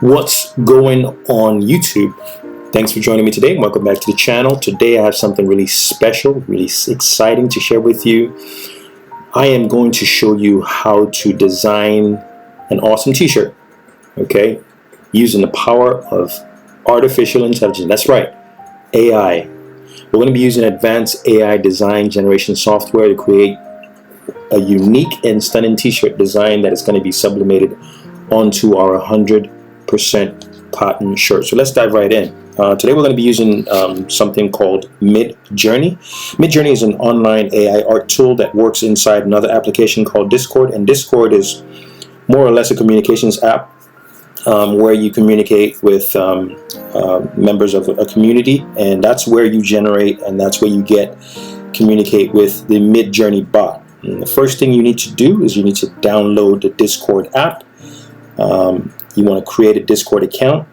What's going on YouTube? Thanks for joining me today. Welcome back to the channel. Today I have something really special, really exciting to share with you. I am going to show you how to design an awesome t-shirt, okay, using the power of artificial intelligence. That's right, AI. We're going to be using advanced AI design generation software to create a unique and stunning t-shirt design that is going to be sublimated onto our 100% cotton shirt. So let's dive right in. Today we're going to be using something called Midjourney. Midjourney is an online AI art tool that works inside another application called Discord, and Discord is more or less a communications app where you communicate with members of a community, and that's where you generate and that's where you communicate with the Midjourney bot. And the first thing you need to do is you need to download the Discord app. You want to create a Discord account,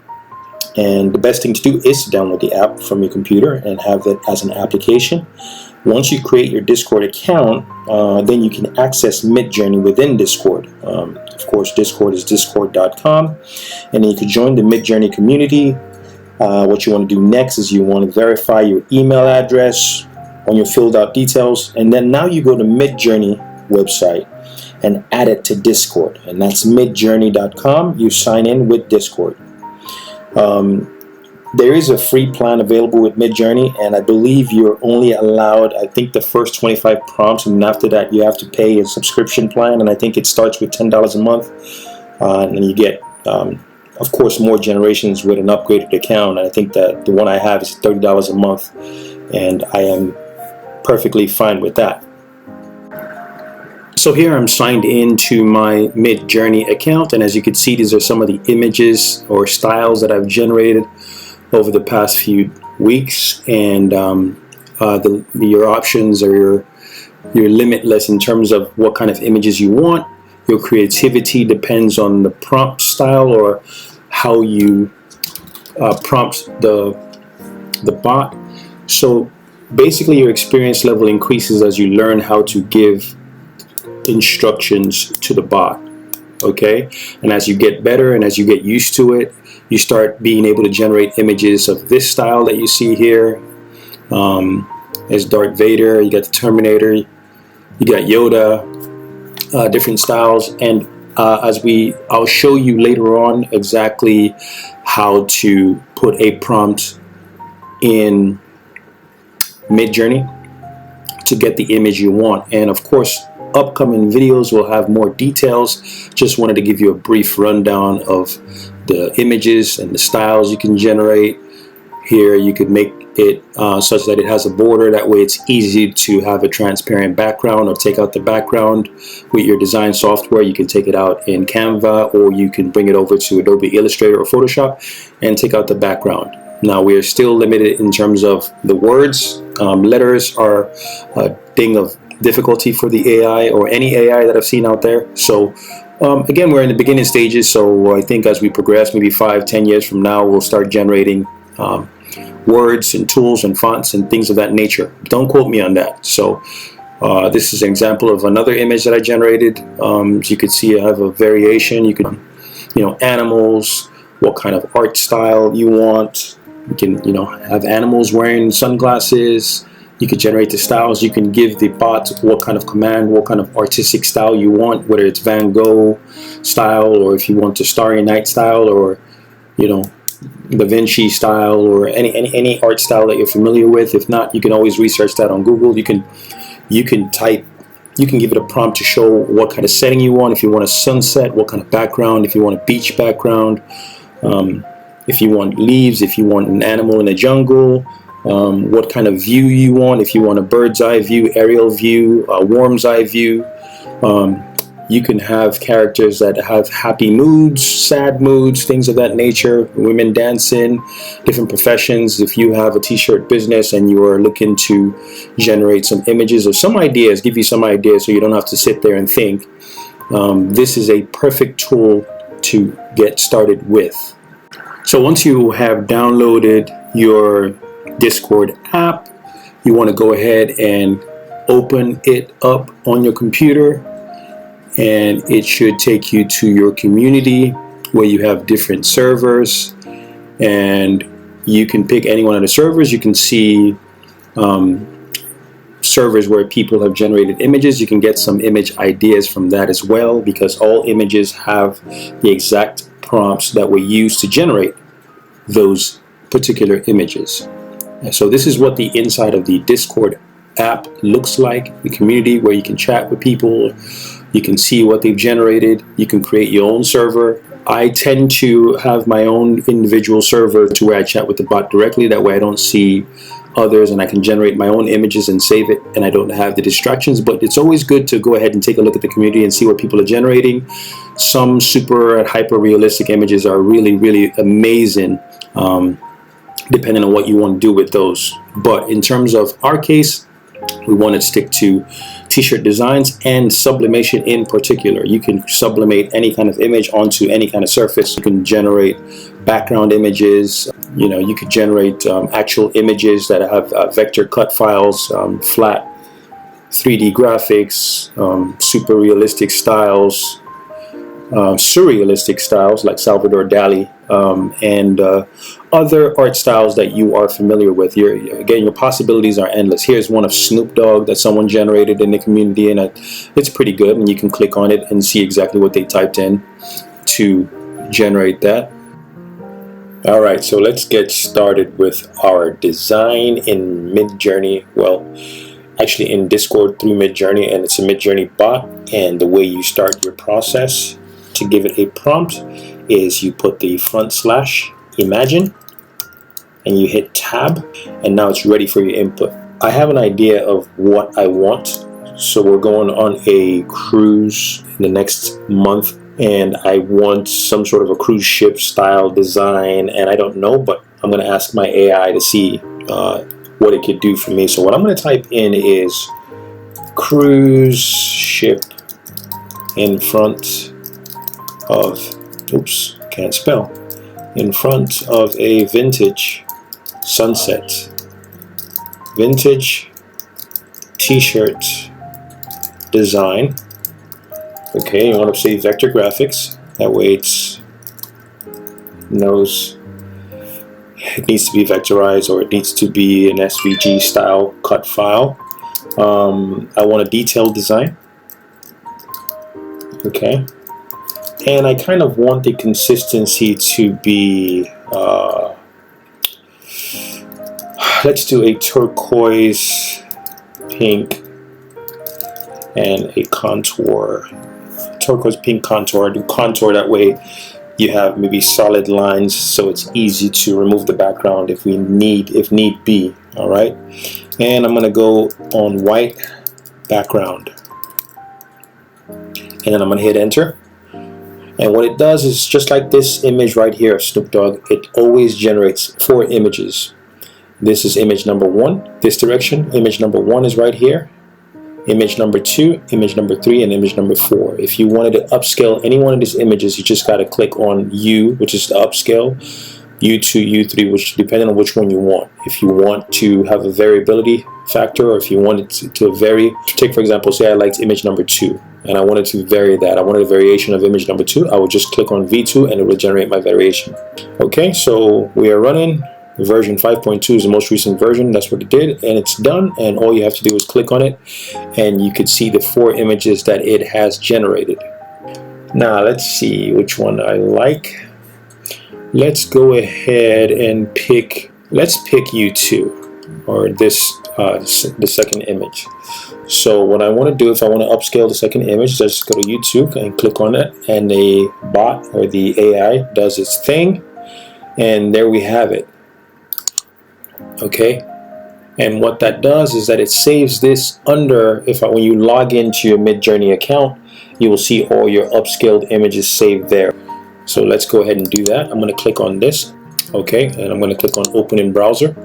and the best thing to do is to download the app from your computer and have it as an application. Once you create your Discord account, then you can access Midjourney within Discord. Of course, Discord is discord.com, and then you can join the Midjourney community. What you want to do next is you want to verify your email address on your filled out details, and then now you go to Midjourney website and add it to Discord, and that's midjourney.com. You sign in with Discord. There is a free plan available with Midjourney, and I believe you're only allowed, I think, the first 25 prompts, and after that you have to pay a subscription plan, and I think it starts with $10 a month, and then you get of course more generations with an upgraded account. And I think that the one I have is $30 a month, and I am perfectly fine with that. So here I'm signed into my Midjourney account, and as you can see, these are some of the images or styles that I've generated over the past few weeks, and your options are you're limitless in terms of what kind of images you want. Your creativity depends on the prompt style or how you prompt the bot. So basically your experience level increases as you learn how to give instructions to the bot, okay? And as you get better and as you get used to it, you start being able to generate images of this style that you see here. There's Darth Vader, you got the Terminator, you got Yoda, different styles, and I'll show you later on exactly how to put a prompt in Midjourney to get the image you want. And of course, upcoming videos will have more details. Just wanted to give you a brief rundown of the images and the styles you can generate. Here you could make it such that it has a border, that way it's easy to have a transparent background, or take out the background with your design software. You can take it out in Canva, or you can bring it over to Adobe Illustrator or Photoshop and take out the background. Now we are still limited in terms of the words. Letters are a thing of difficulty for the AI, or any AI that I've seen out there. So again, we're in the beginning stages, so I think as we progress, maybe 5-10 years from now, we'll start generating words and tools and fonts and things of that nature. Don't quote me on that. So this is an example of another image that I generated. As you can see, I have a variation. You can, animals, what kind of art style you want. You can, have animals wearing sunglasses. You can generate the styles. You can give the bot what kind of command, what kind of artistic style you want, whether it's Van Gogh style, or if you want the Starry Night style, or Da Vinci style, or any art style that you're familiar with. If not, you can always research that on Google. You can give it a prompt to show what kind of setting you want. If you want a sunset, what kind of background. If you want a beach background, if you want leaves, if you want an animal in the jungle. What kind of view you want. If you want a bird's eye view, aerial view, worm's eye view. You can have characters that have happy moods, sad moods, things of that nature. Women dancing, different professions. If you have a t-shirt business and you are looking to generate some images or some ideas, give you some ideas so you don't have to sit there and think, this is a perfect tool to get started with. So once you have downloaded your Discord app, you want to go ahead and open it up on your computer, and it should take you to your community where you have different servers, and you can pick any one of the servers. You can see servers where people have generated images. You can get some image ideas from that as well, because all images have the exact prompts that were used to generate those particular images. And so this is what the inside of the Discord app looks like, the community where you can chat with people, you can see what they've generated, you can create your own server. I tend to have my own individual server to where I chat with the bot directly. That way I don't see others, and I can generate my own images and save it, and I don't have the distractions. But it's always good to go ahead and take a look at the community and see what people are generating. Some super and hyper realistic images are really, really amazing, depending on what you want to do with those. But in terms of our case, we want to stick to t-shirt designs and sublimation in particular. You can sublimate any kind of image onto any kind of surface. You can generate background images. You know, you could generate actual images that have vector cut files, flat 3D graphics, super realistic styles, surrealistic styles like Salvador Dali, and other art styles that you are familiar with. Again, your possibilities are endless. Here's one of Snoop Dogg that someone generated in the community, and it's pretty good, and you can click on it and see exactly what they typed in to generate that. Alright, so let's get started with our design in Midjourney. Well, actually in Discord through Midjourney, and it's a Midjourney bot. And the way you start your process to give it a prompt is you put the / imagine and you hit tab, and now it's ready for your input. I have an idea of what I want, so we're going on a cruise in the next month, and I want some sort of a cruise ship style design, and I don't know, but I'm going to ask my AI to see what it could do for me. So what I'm going to type in is cruise ship in front of, oops, can't spell, in front of a vintage sunset, vintage t-shirt design. Okay, you want to say vector graphics, that way it knows it needs to be vectorized, or it needs to be an SVG style cut file. I want a detailed design. Okay, and I kind of want the consistency to be let's do a turquoise pink and a contour, turquoise pink contour. I do contour, that way you have maybe solid lines, so it's easy to remove the background if need be. All right, and I'm gonna go on white background, and then I'm gonna hit enter. And what it does is just like this image right here of Snoop Dogg, it always generates 4 images. This is image number 1, this direction. Image number 1 is right here. Image number 2, image number 3, and image number 4. If you wanted to upscale any one of these images, you just got to click on U, which is the upscale, U2, U3, which depending on which one you want. If you want to have a variability factor, or if you wanted to vary, take for example, say I liked image number 2 and I wanted to vary that. I wanted a variation of image number 2. I would just click on V2 and it will generate my variation. Okay, so we are running. Version 5.2 is the most recent version. That's what it did, and it's done. And all you have to do is click on it, and you could see the 4 images that it has generated. Now let's see which one I like. Let's go ahead and pick. Let's pick U2, or this the second image. So what I want to do, if I want to upscale the second image, just go to YouTube and click on it, and the bot or the AI does its thing, and there we have it. Okay, and what that does is that it saves this under, when you log into your Midjourney account, you will see all your upscaled images saved there. So let's go ahead and do that. I'm going to click on this. Okay, and I'm going to click on open in browser.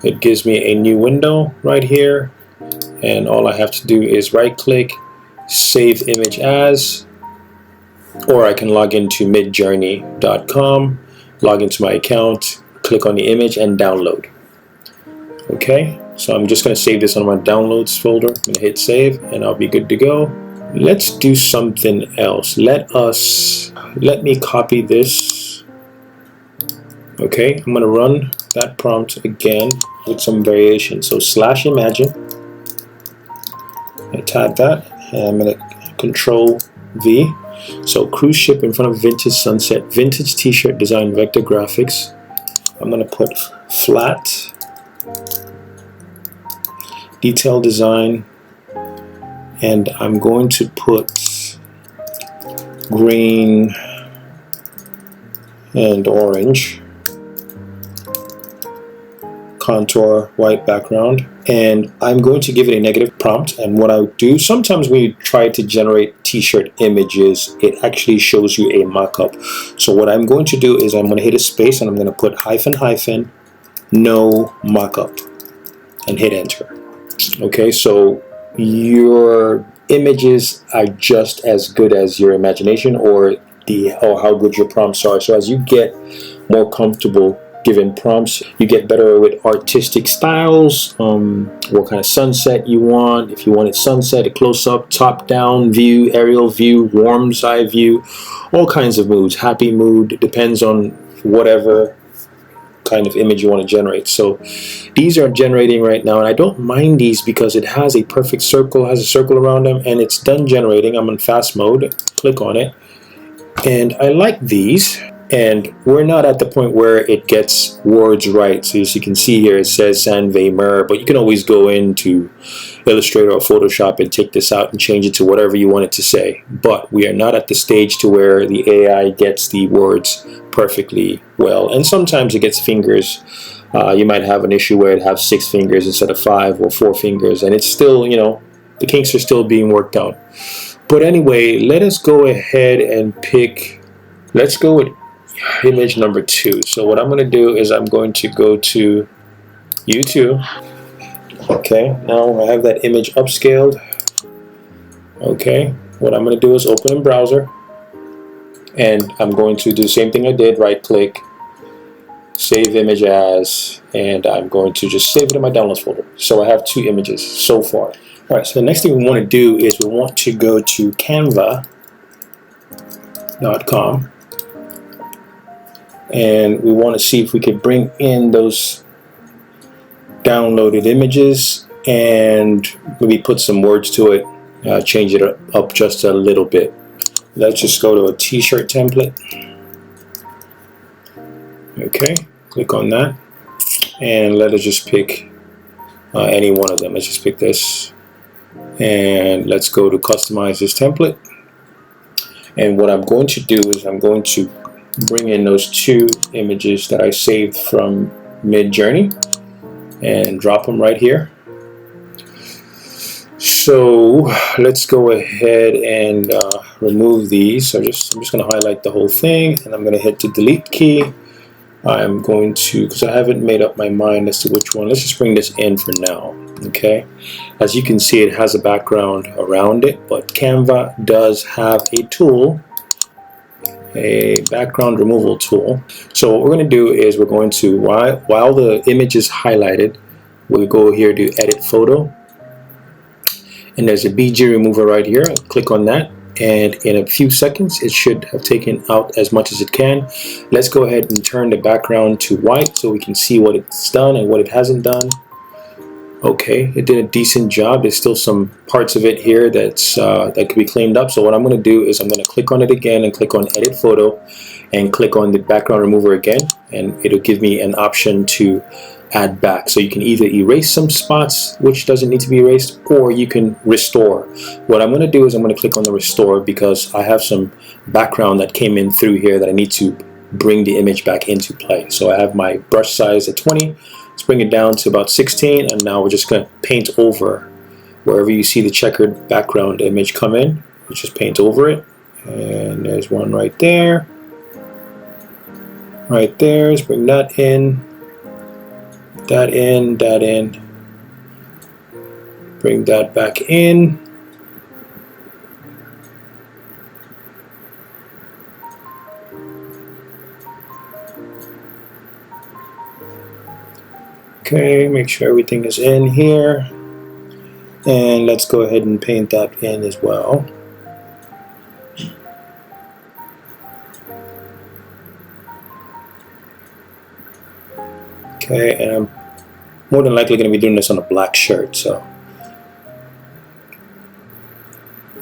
It gives me a new window right here, and all I have to do is right click, save image as, or I can log into midjourney.com, log into my account, click on the image and download. Okay, so I'm just going to save this on my downloads folder. I'm going to hit save, and I'll be good to go. Let's do something else. Let me copy this. Okay, I'm gonna run that prompt again with some variation. So /imagine, I type that, and I'm gonna Control V. So cruise ship in front of vintage sunset, vintage t-shirt design, vector graphics. I'm gonna put flat, detail design, and I'm going to put green and orange, contour, white background, and I'm going to give it a negative prompt. And what I do, sometimes when you try to generate t-shirt images, it actually shows you a mock-up. So what I'm going to do is I'm going to hit a space and I'm going to put hyphen no mock-up and hit enter. Okay, so your images are just as good as your imagination or how good your prompts are. So as you get more comfortable giving prompts, you get better with artistic styles, what kind of sunset you want. If you want it sunset, a close-up, top-down view, aerial view, warm side view, all kinds of moods, happy mood, it depends on whatever kind of image you want to generate. So these are generating right now, and I don't mind these because it has a perfect circle, has a circle around them, and it's done generating. I'm in fast mode, click on it, and I like these. And we're not at the point where it gets words right. So as you can see here, it says Sanvemer, but you can always go into Illustrator or Photoshop and take this out and change it to whatever you want it to say. But we are not at the stage to where the AI gets the words perfectly well. And sometimes it gets fingers. You might have an issue where it has 6 fingers instead of 5 or 4 fingers. And it's still, you know, the kinks are still being worked out. But anyway, let us go ahead and pick, let's go with image number 2. So what I'm going to do is I'm going to go to YouTube. Okay, now I have that image upscaled. Okay, what I'm going to do is open in browser, and I'm going to do the same thing I did, right click, save image as, and I'm going to just save it in my downloads folder. So I have 2 images so far. Alright, so the next thing we want to do is we want to go to canva.com, and we want to see if we could bring in those downloaded images and maybe put some words to it, change it up just a little bit. Let's just go to a t-shirt template. Okay, click on that, and let us just pick any one of them. Let's just pick this, and let's go to customize this template. And what I'm going to do is I'm going to bring in those 2 images that I saved from Midjourney and drop them right here. So let's go ahead and remove these. So I'm just going to highlight the whole thing, and I'm going to hit the delete key. I'm going to, because I haven't made up my mind as to which one, let's just bring this in for now. Okay, as you can see, it has a background around it, but Canva does have a tool, a background removal tool. So what we're going to do is we're going to, while the image is highlighted, we'll go here to edit photo, and there's a BG remover right here. Click on that, and in a few seconds it should have taken out as much as it can. Let's go ahead and turn the background to white so we can see what it's done and what it hasn't done. Okay, it did a decent job. There's still some parts of it here that's that could be cleaned up. So what I'm going to do is I'm going to click on it again and click on edit photo and click on the background remover again, and it'll give me an option to add back. So you can either erase some spots which doesn't need to be erased, or you can restore. What I'm going to do is I'm going to click on the restore because I have some background that came in through here that I need to bring the image back into play. So I have my brush size at 20. Let's bring it down to about 16, and now we're just going to paint over wherever you see the checkered background image come in. Let's just paint over it, and there's one right there. Right there. Let's bring that in. That in, that in, bring that back in. Okay, make sure everything is in here, and let's go ahead and paint that in as well. Okay, and I'm more than likely going to be doing this on a black shirt, so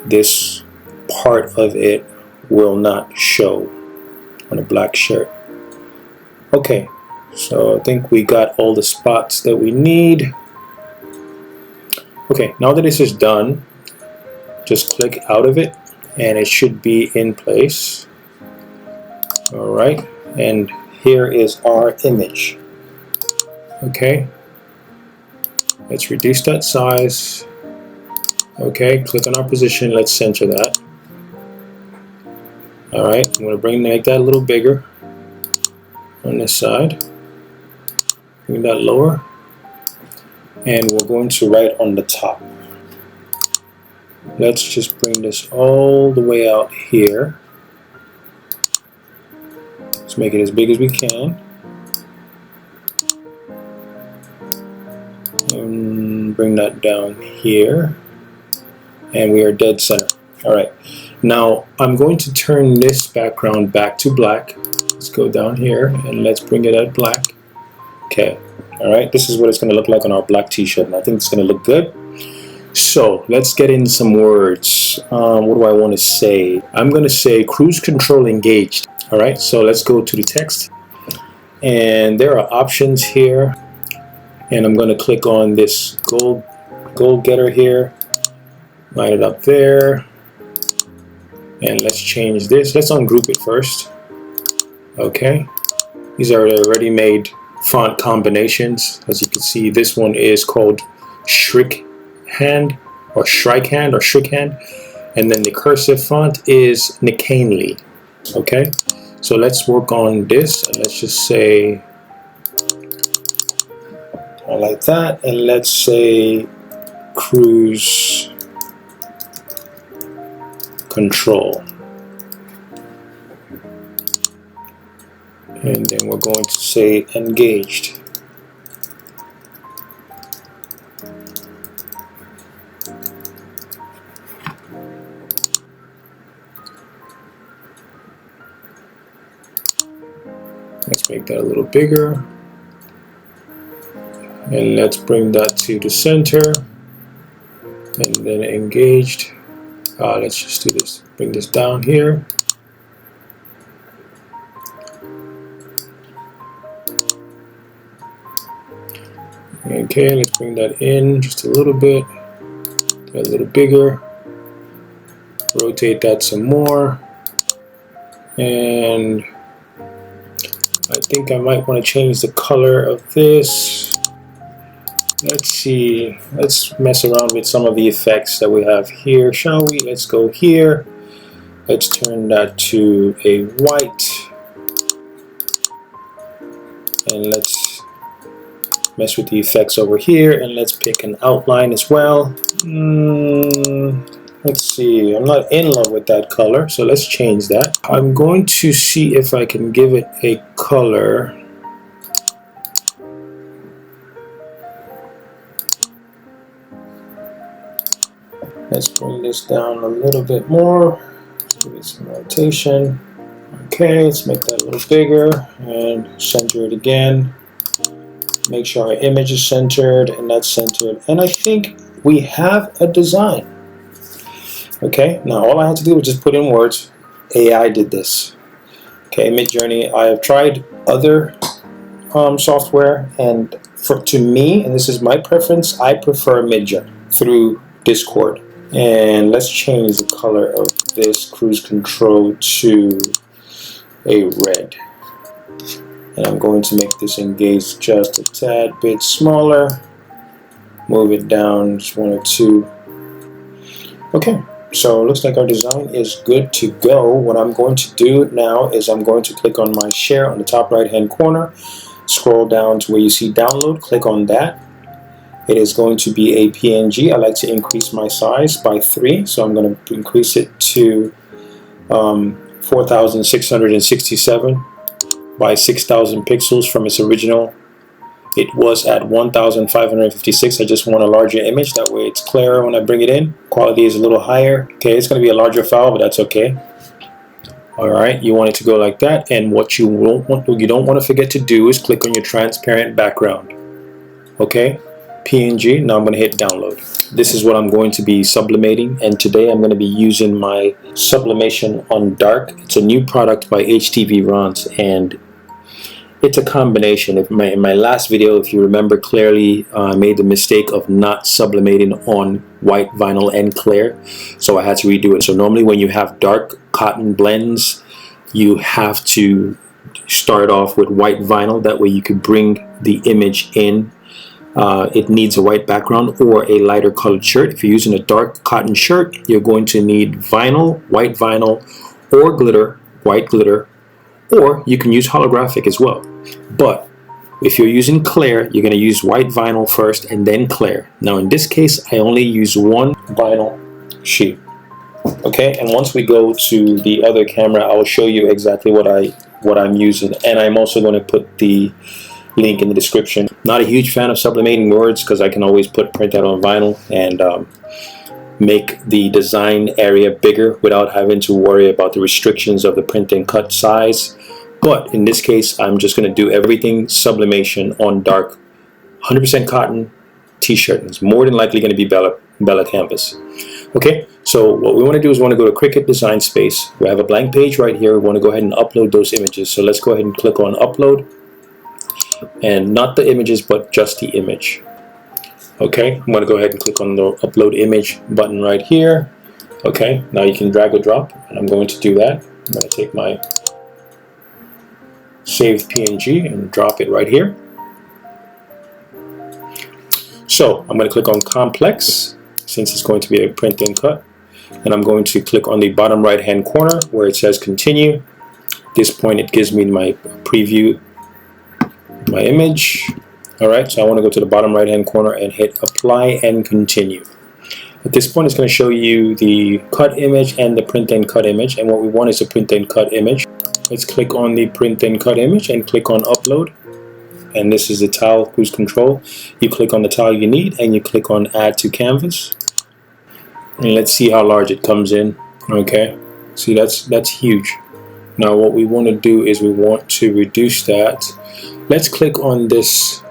this part of it will not show on a black shirt. Okay, so I think we got all the spots that we need. Okay, now that this is done, just click out of it and it should be in place. Alright, and here is our image. Okay, let's reduce that size. Okay, click on our position, let's center that. Alright, I'm going to make that a little bigger on this side. Bring that lower. And we're going to write on the top. Let's just bring this all the way out here. Let's make it as big as we can. And bring that down here. And we are dead center. Alright. Now I'm going to turn this background back to black. Let's go down here and let's bring it at black. Okay. Alright, this is what it's going to look like on our black t-shirt, and I think it's going to look good. So let's get in some words. What do I want to say? I'm going to say cruise control engaged. Alright, so let's go to the text, and there are options here, and I'm going to click on this goal getter here, line it up there, and let's change this. Let's ungroup it first. Okay, these are already made font combinations. As you can see, this one is called Shrickhand, and then the cursive font is McCainley. Okay, so let's work on this, and let's just say like that, and let's say cruise control. And then we're going to say engaged. Let's make that a little bigger. And let's bring that to the center. And then engaged. Let's just do this. Bring this down here. Okay, let's bring that in just a little bit, a little bigger, rotate that some more, and I think I might want to change the color of this. Let's see, let's mess around with some of the effects that we have here, shall we? Let's go here, let's turn that to a white, and let's mess with the effects over here, and let's pick an outline as well. Let's see, I'm not in love with that color, so let's change that. I'm going to see if I can give it a color. Let's bring this down a little bit more. Give it some rotation. Okay, let's make that a little bigger and center it again. Make sure our image is centered, and that's centered, and I think we have a design. Okay, now all I had to do was just put in words. AI did this. Okay, Midjourney. I have tried other software, and to me, and this is my preference, I prefer Midjourney through Discord. And let's change the color of this cruise control to a red. And I'm going to make this engaged just a tad bit smaller. Move it down just 1 or 2. Okay, so it looks like our design is good to go. What I'm going to do now is I'm going to click on my share on the top right hand corner. Scroll down to where you see download. Click on that. It is going to be a PNG. I like to increase my size by 3. So I'm going to increase it to 4,667. by 6,000 pixels from its original. It was at 1,556. I just want a larger image, that way it's clearer when I bring it in. Quality is a little higher. Okay, it's going to be a larger file, but that's okay. All right, you want it to go like that, and what you don't want to forget to do is click on your transparent background. Okay, PNG. Now I'm going to hit download. This is what I'm going to be sublimating, and today I'm going to be using my sublimation on dark. It's a new product by HTVRont, and it's a combination. In my last video, if you remember clearly, I made the mistake of not sublimating on white vinyl and clear, so I had to redo it. So normally when you have dark cotton blends, you have to start off with white vinyl. That way you could bring the image in. It needs a white background or a lighter colored shirt. If you're using a dark cotton shirt, you're going to need vinyl, white vinyl, or glitter, white glitter, or you can use holographic as well. But if you're using clear, you're going to use white vinyl first and then clear. Now in this case, I only use one vinyl sheet. Okay, and once we go to the other camera, I'll show you exactly what I'm using, and I'm also going to put the link in the description. Not a huge fan of sublimating words because I can always print out on vinyl and make the design area bigger without having to worry about the restrictions of the print and cut size. But in this case, I'm just going to do everything sublimation on dark 100% cotton t-shirt. It's more than likely going to be Bella canvas. Okay, so what we want to do is we want to go to Cricut Design Space. We have a blank page right here. We want to go ahead and upload those images. So let's go ahead and click on upload, and not the images but just the image. Okay, I'm going to go ahead and click on the upload image button right here. Okay, now you can drag or drop, and I'm going to do that. I'm going to take my saved PNG and drop it right here. So I'm going to click on complex, since it's going to be a print and cut, and I'm going to click on the bottom right hand corner where it says continue. At this point it gives me my preview, my image. Alright, so I want to go to the bottom right hand corner and hit apply and continue. At this point it's going to show you the cut image and the print and cut image, and what we want is a print and cut image. Let's click on the print and cut image and click on upload, and this is the tile cruise control. You click on the tile you need and you click on add to canvas, and let's see how large it comes in. Okay, see, that's huge. Now what we want to do is we want to reduce that. Let's click on this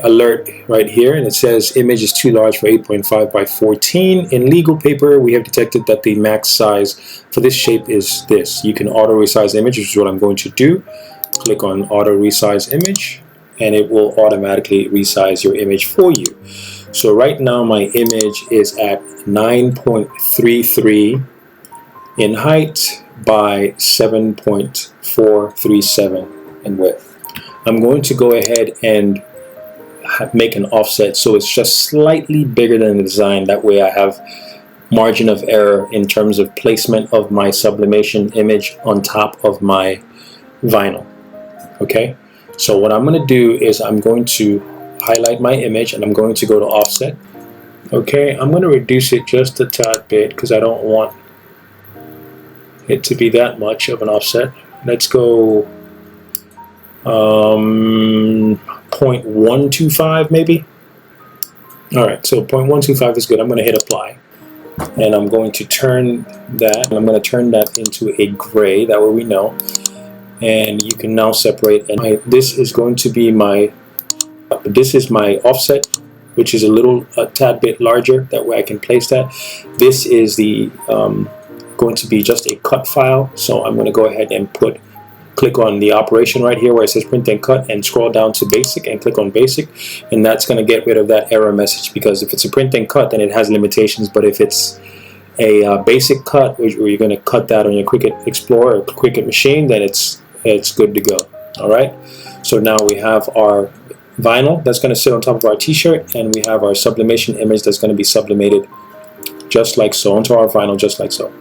alert right here, and it says image is too large for 8.5 by 14. In legal paper, we have detected that the max size for this shape is this. You can auto resize image, which is what I'm going to do. Click on auto resize image, and it will automatically resize your image for you. So right now my image is at 9.33 in height by 7.437 in width. I'm going to go ahead and make an offset so it's just slightly bigger than the design. That way I have margin of error in terms of placement of my sublimation image on top of my vinyl. Okay, so what I'm going to do is I'm going to highlight my image and I'm going to go to offset. Okay, I'm going to reduce it just a tad bit because I don't want it to be that much of an offset. Let's go 0.125 maybe. Alright, so 0.125 is good. I'm going to hit apply, and I'm going to turn that, and I'm going to turn that into a gray, that way we know. And you can now separate, and this is going to be my offset, which is a tad bit larger. That way I can place that. This is the going to be just a cut file, so I'm going to go ahead and click on the operation right here where it says print and cut, and scroll down to basic and click on basic, and that's going to get rid of that error message, because if it's a print and cut then it has limitations, but if it's a basic cut where you're going to cut that on your Cricut Explorer or Cricut machine, then it's good to go. Alright, so now we have our vinyl that's going to sit on top of our t-shirt, and we have our sublimation image that's going to be sublimated just like so onto our vinyl, just like so.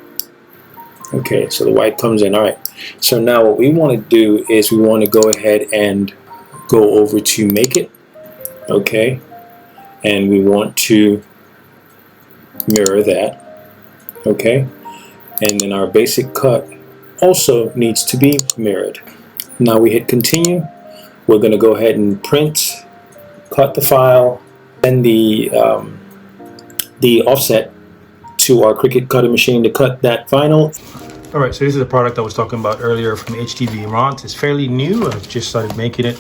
Okay, so the white comes in. Alright, so now what we want to do is we want to go ahead and go over to make it. Okay, and we want to mirror that. Okay, and then our basic cut also needs to be mirrored. Now we hit continue. We're going to go ahead and print, cut the file, and the offset to our Cricut cutting machine to cut that vinyl. All right, so this is a product I was talking about earlier from HTVRont. It's fairly new. I've just started making it.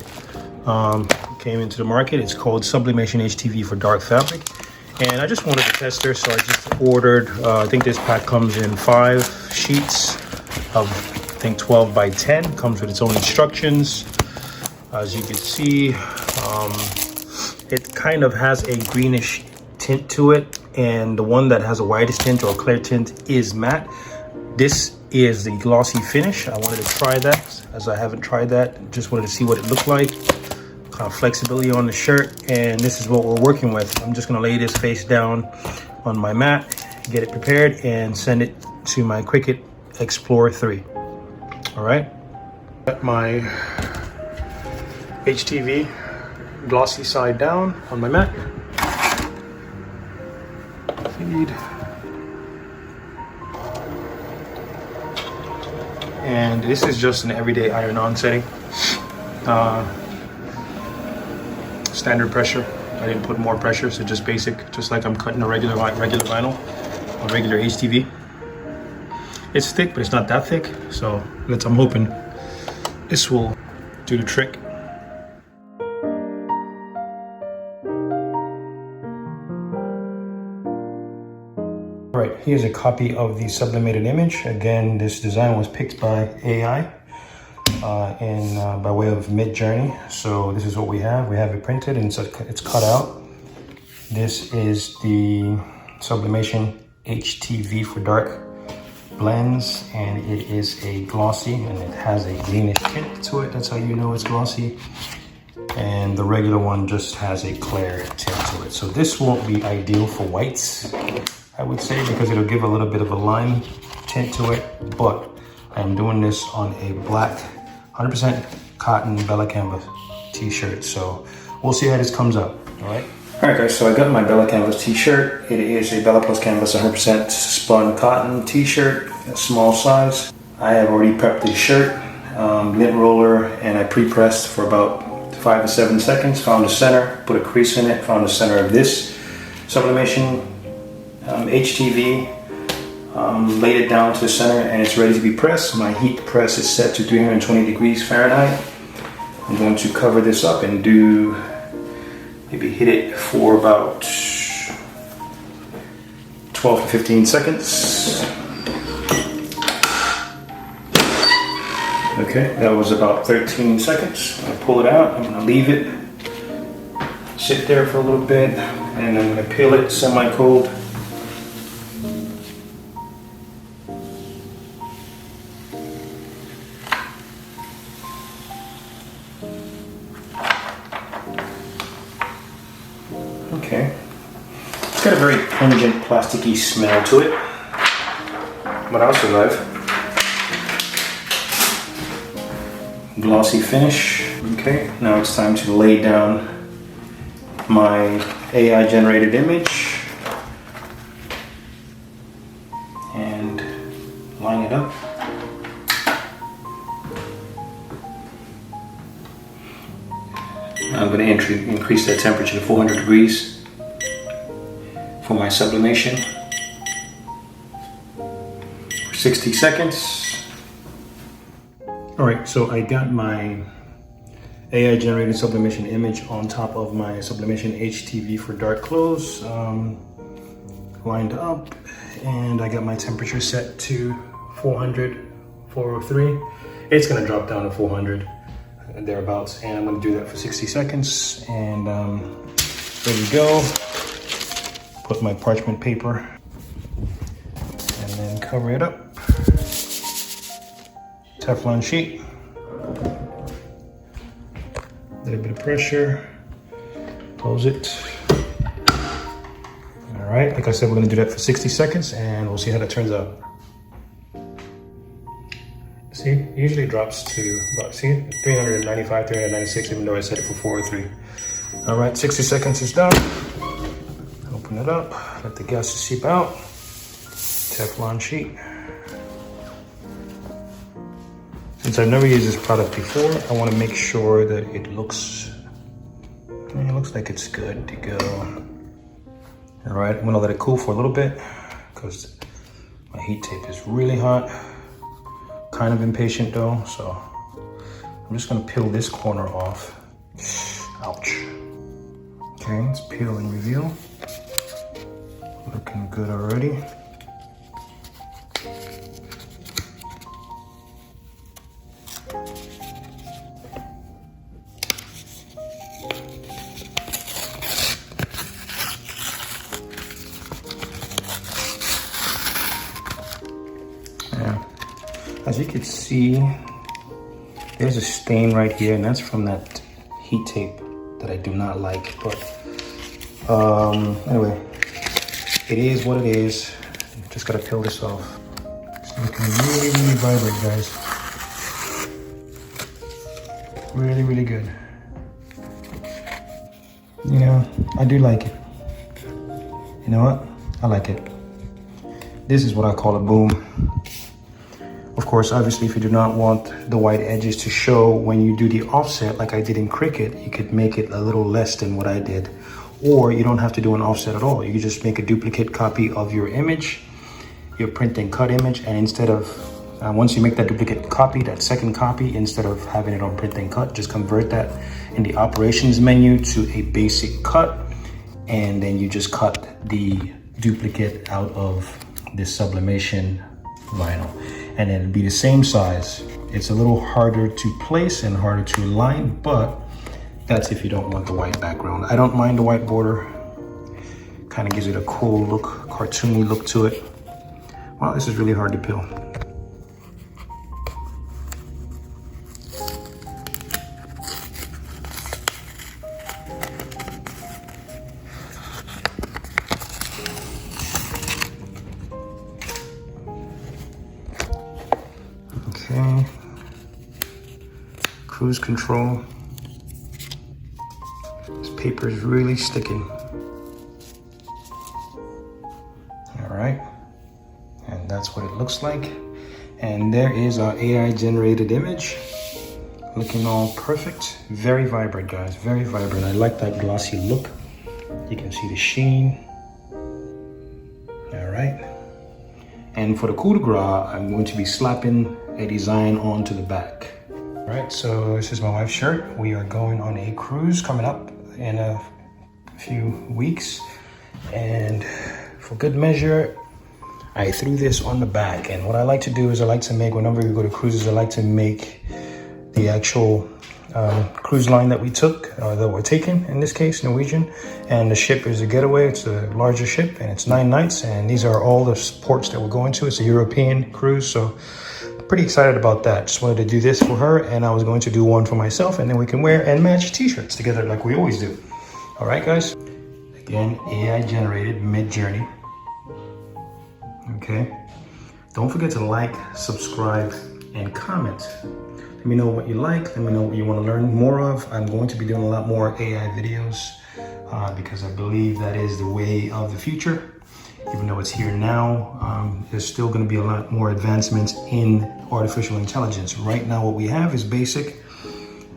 Came into the market. It's called Sublimation HTV for dark fabric. And I just wanted to test her, so I just ordered, I think this pack comes in 5 sheets of, I think 12 by 10. Comes with its own instructions. As you can see, it kind of has a greenish tint to it. And the one that has a whitish tint or a clear tint is matte. This is the glossy finish. I wanted to try that, as I haven't tried that. Just wanted to see what it looked like. Kind of flexibility on the shirt, and this is what we're working with. I'm just gonna lay this face down on my mat, get it prepared, and send it to my Cricut Explorer 3. All right, got my HTV glossy side down on my mat. Feed. And this is just an everyday iron-on setting. Standard pressure. I didn't put more pressure, so just basic, just like I'm cutting a regular vinyl, a regular HTV. It's thick, but it's not that thick, so I'm hoping this will do the trick. All right, here's a copy of the sublimated image. Again, this design was picked by AI. By way of Mid-Journey. So this is what we have. We have it printed and it's cut out. This is the Sublimation HTV for dark blends, and it is a glossy, and it has a greenish tint to it. That's how you know it's glossy. And the regular one just has a clear tint to it. So this won't be ideal for whites, I would say, because it'll give a little bit of a lime tint to it. But I'm doing this on a black 100% cotton Bella Canvas t-shirt, so we'll see how this comes out. All right guys, so I got my Bella Canvas t-shirt. It is a Bella Plus Canvas 100% spun cotton t-shirt, a small size. I have already prepped the shirt, lint roller, and I pre-pressed for about 5 to 7 seconds. Found the center, put a crease in it, found the center of this Sublimation HTV. Laid it down to the center, and it's ready to be pressed. My heat press is set to 320 degrees Fahrenheit. I'm going to cover this up and maybe hit it for about 12 to 15 seconds. Okay, that was about 13 seconds. I'm gonna pull it out. I'm gonna leave it sit there for a little bit, and I'm gonna peel it semi-cold. Okay, it's got a very pungent, plasticky smell to it, but I'll survive. Glossy finish. Okay, now it's time to lay down my AI generated image and line it up. I'm going to increase that temperature to 400 degrees for my sublimation for 60 seconds. Alright, so I got my AI generated sublimation image on top of my Sublimation HTV for dark clothes, lined up, and I got my temperature set to 403. It's going to drop down to 400. Thereabouts, and I'm going to do that for 60 seconds, and there we go. Put my parchment paper and then cover it up. Teflon sheet, a little bit of pressure, close it. All right, like I said, we're going to do that for 60 seconds, and we'll see how that turns out. See, it usually drops to about, 395, 396, even though I set it for 403. All right, 60 seconds is done. Open it up, let the gases seep out. Teflon sheet. Since I've never used this product before, I want to make sure that it looks like it's good to go. All right, I'm gonna let it cool for a little bit because my heat tape is really hot. kind of impatient though, so I'm just gonna peel this corner off. Ouch. Okay, let's peel and reveal. Looking good already. As you can see, there's a stain right here, and that's from that heat tape that I do not like. But anyway, it is what it is. Just gotta peel this off. It's looking really, really vibrant, guys. Really, really good. You know, I do like it. You know what? I like it. This is what I call a boom. Of course, obviously, if you do not want the white edges to show when you do the offset, like I did in Cricut, you could make it a little less than what I did. Or you don't have to do an offset at all. You can just make a duplicate copy of your image, your print and cut image, and instead of, once you make that duplicate copy, that second copy, instead of having it on print and cut, just convert that in the operations menu to a basic cut, and then you just cut the duplicate out of this sublimation vinyl. And it'll be the same size. It's a little harder to place and harder to align, but that's if you don't want the white background. I don't mind the white border. Kind of gives it a cool look, cartoony look to it. Wow, this is really hard to peel. Okay, cruise control. This paper is really sticking. All right, and that's what it looks like. And there is our AI generated image, looking all perfect. Very vibrant, guys, very vibrant. I like that glossy look. You can see the sheen. All right. And for the coup de grace, I'm going to be slapping a design onto the back. All right, so this is my wife's shirt. We are going on a cruise coming up in a few weeks. And for good measure, I threw this on the back. And what I like to do is I like to make, whenever we go to cruises, I like to make the actual cruise line that we took, that we're taking, in this case, Norwegian. And the ship is a getaway. It's a larger ship, and it's 9 nights. And these are all the ports that we're going to. It's a European cruise, so pretty excited about that. Just wanted to do this for her, and I was going to do one for myself, and then we can wear and match t-shirts together like we always do. All right, guys. Again, AI generated mid-journey. Okay. Don't forget to like, subscribe, and comment. Let me know what you like. Let me know what you want to learn more of. I'm going to be doing a lot more AI videos because I believe that is the way of the future. Even though it's here now, there's still going to be a lot more advancements in artificial intelligence. Right now, what we have is basic.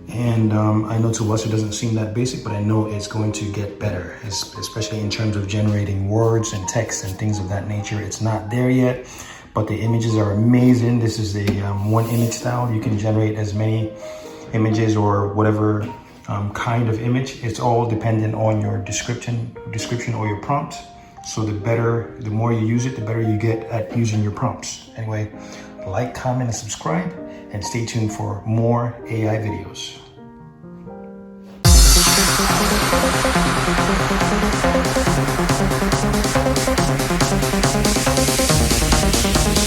And I know to us it doesn't seem that basic, but I know it's going to get better, especially in terms of generating words and text and things of that nature. It's not there yet, but the images are amazing. This is the one image style. You can generate as many images or whatever kind of image. It's all dependent on your description or your prompt. So the more you use it, the better you get at using your prompts. Anyway, like, comment, and subscribe, and stay tuned for more AI videos.